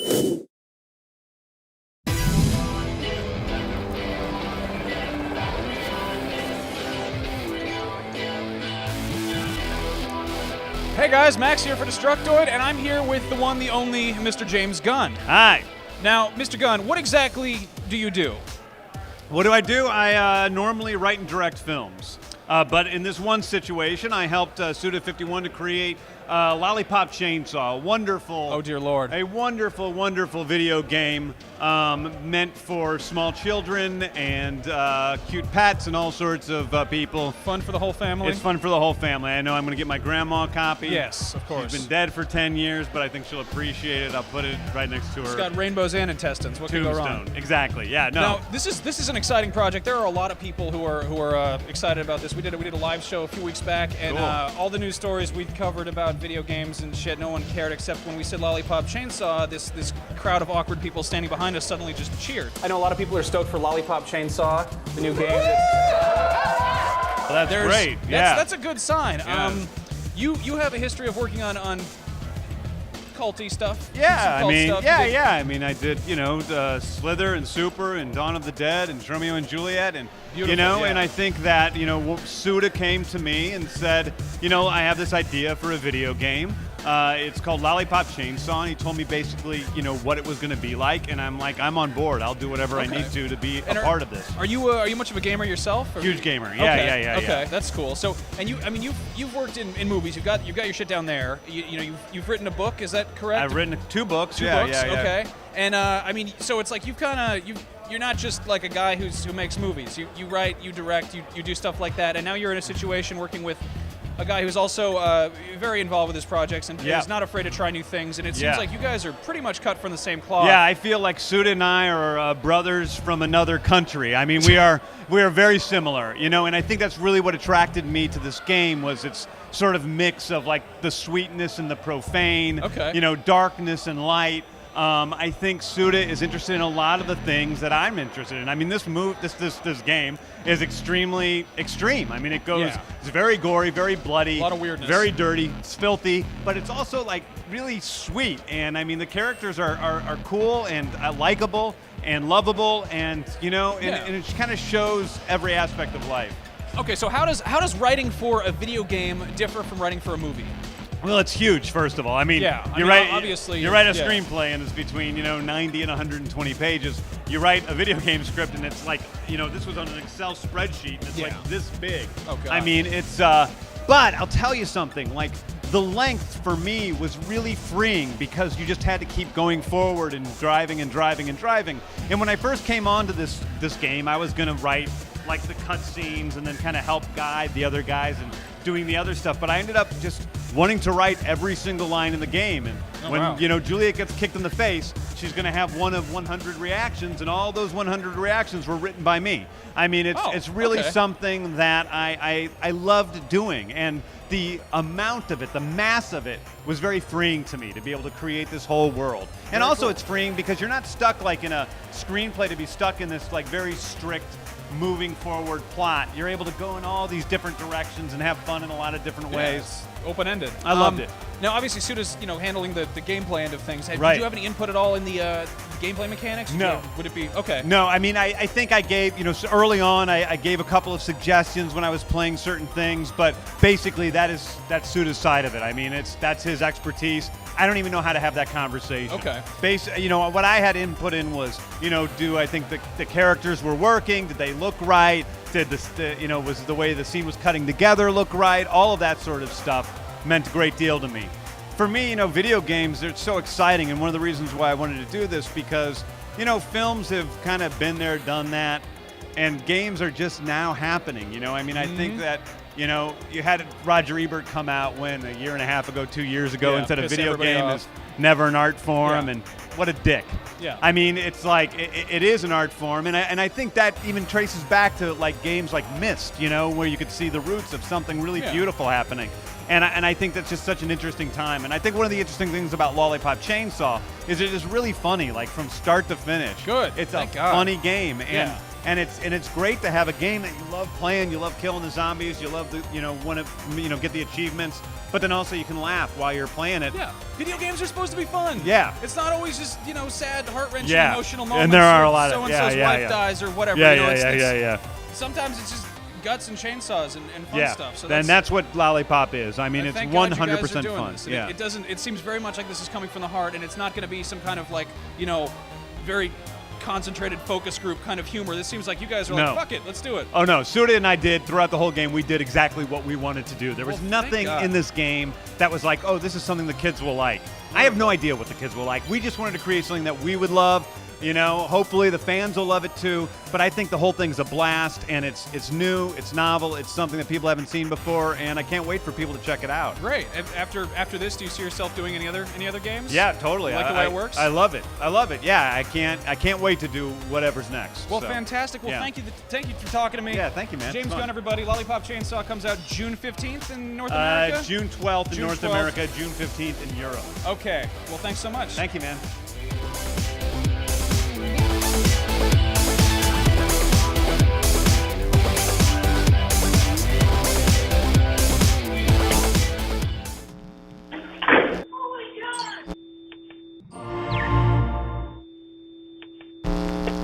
Hey guys, Max here for Destructoid, and I'm here with the one, the only, Mr. James Gunn. Hi. Now, Mr. Gunn, what exactly do you do? What do? I normally write and direct films. But in this one situation, I helped Suda51 to create Lollipop Chainsaw, a wonderful, Oh dear Lord. a wonderful, wonderful video game meant for small children and cute pets and all sorts of people. Fun for the whole family? It's fun for the whole family. I know I'm going to get my grandma a copy. Yes, of course. She's been dead for 10 years, but I think she'll appreciate it. I'll put it right next to her. It's got rainbows and intestines. What could go wrong? Tombstone. Exactly. Yeah. No. Now, this is an exciting project. There are a lot of people who are excited about this. We did a live show a few weeks back, and Cool. all the news stories we'd covered about video games and shit, no one cared except when we said Lollipop Chainsaw. This crowd of awkward people standing behind us suddenly just cheered. I know a lot of people are stoked for Lollipop Chainsaw, the new game. Well, that's great. Yeah. That's a good sign. Yeah. You have a history of working on culty stuff. Yeah, some I cult mean, stuff. yeah. I mean, I did, Slither and Super and Dawn of the Dead and Romeo and Juliet, and Beautiful, yeah. and I think that Suda came to me and said, I have this idea for a video game. It's called Lollipop Chainsaw, and he told me basically, what it was going to be like, and I'm like, I'm on board. I'll do whatever I need to be a part of this. Are you much of a gamer yourself? Or Huge gamer. Yeah, okay. yeah. Okay, that's cool. So, and you've worked in movies. You've got your shit down there. You've written a book. Is that correct? I've written 2 books. Two books. Okay. And so it's like you're not just like a guy who makes movies. You write, you direct, you do stuff like that. And now you're in a situation working with a guy who's also very involved with his projects and is not afraid to try new things. And it seems like you guys are pretty much cut from the same cloth. Yeah, I feel like Suda and I are brothers from another country. I mean, we are very similar, and I think that's really what attracted me to this game was its sort of mix of like the sweetness and the profane, darkness and light. I think Suda is interested in a lot of the things that I'm interested in. I mean, this game is extremely extreme. I mean, it's very gory, very bloody, a lot of weirdness, very dirty, it's filthy, but it's also like really sweet. And I mean, the characters are cool and likable and lovable, and and it kind of shows every aspect of life. Okay, so how does writing for a video game differ from writing for a movie? Well, it's huge, first of all. I mean, obviously, you write a screenplay and it's between 90 and 120 pages. You write a video game script and it's like this was on an Excel spreadsheet and it's like this big. Oh God. I mean, it's but I'll tell you something. Like the length for me was really freeing because you just had to keep going forward and driving and driving and driving. And when I first came onto this game, I was gonna write like the cutscenes and then kind of help guide the other guys and doing the other stuff, but I ended up just wanting to write every single line in the game. And when Juliet gets kicked in the face, she's going to have one of 100 reactions, and all those 100 reactions were written by me. I mean, it's really something that I loved doing, and the amount of it, the mass of it, was very freeing to me to be able to create this whole world. And also it's freeing because you're not stuck like in a screenplay to be stuck in this like very strict moving forward plot. You're able to go in all these different directions and have fun in a lot of different ways. Open-ended. I loved it. Now, obviously, Suda's handling the gameplay end of things. Did Right. you have any input at all in the gameplay mechanics? No. Would it be okay? No, I mean, I think I gave, so early on, I gave a couple of suggestions when I was playing certain things, but basically that's Suda's side of it. I mean, that's his expertise. I don't even know how to have that conversation. Okay. What I had input in was, do I think the characters were working? Did they look right? Did was the way the scene was cutting together look right? All of that sort of stuff meant a great deal to me. For me, video games, they're so exciting, and one of the reasons why I wanted to do this because, films have kind of been there, done that, and games are just now happening, I mean, I think that, you had Roger Ebert come out a year and a half ago, 2 years ago, and said a video game is never an art form, and what a dick. Yeah. I mean, it's like, it is an art form, and I think that even traces back to like games like Myst, where you could see the roots of something really beautiful happening. And I think that's just such an interesting time. And I think one of the interesting things about Lollipop Chainsaw is it is really funny, like from start to finish. Good. It's a funny game, and it's great to have a game that you love playing. You love killing the zombies. You love want to get the achievements. but then also you can laugh while you're playing it. Yeah, video games are supposed to be fun. Yeah. It's not always just, sad, heart-wrenching, Yeah. emotional And moments. there are or a lot of- so-and-so's yeah, wife yeah. dies or whatever. Yeah, it's sometimes it's just guts and chainsaws and fun stuff. So then that's what Lollipop is. I mean, it's thank God you guys are 100% doing fun. this. And Yeah. it seems very much like this is coming from the heart, and it's not going to be some kind of very concentrated focus group kind of humor. This seems like you guys are No. like, fuck it, let's do it. Oh no, Surya and I did throughout the whole game. We did exactly what we wanted to do. There was Well, thank nothing God. in this game that was like, oh, this is something the kids will like. I have no idea what the kids will like. We just wanted to create something that we would love. Hopefully the fans will love it too. But I think the whole thing's a blast, and it's new, it's novel, it's something that people haven't seen before, and I can't wait for people to check it out. Great. After this, do you see yourself doing any other games? Yeah, totally. You like the way it works? I love it. I love it. Yeah, I can't wait to do whatever's next. Well, so, fantastic. Well, yeah. thank you for talking to me. Yeah, thank you, man. James It's fun. Gunn, everybody. Lollipop Chainsaw comes out June 15th in North America. June 12th in June North 12th. America, June 15th in Europe. Okay. Well, thanks so much. Thank you, man.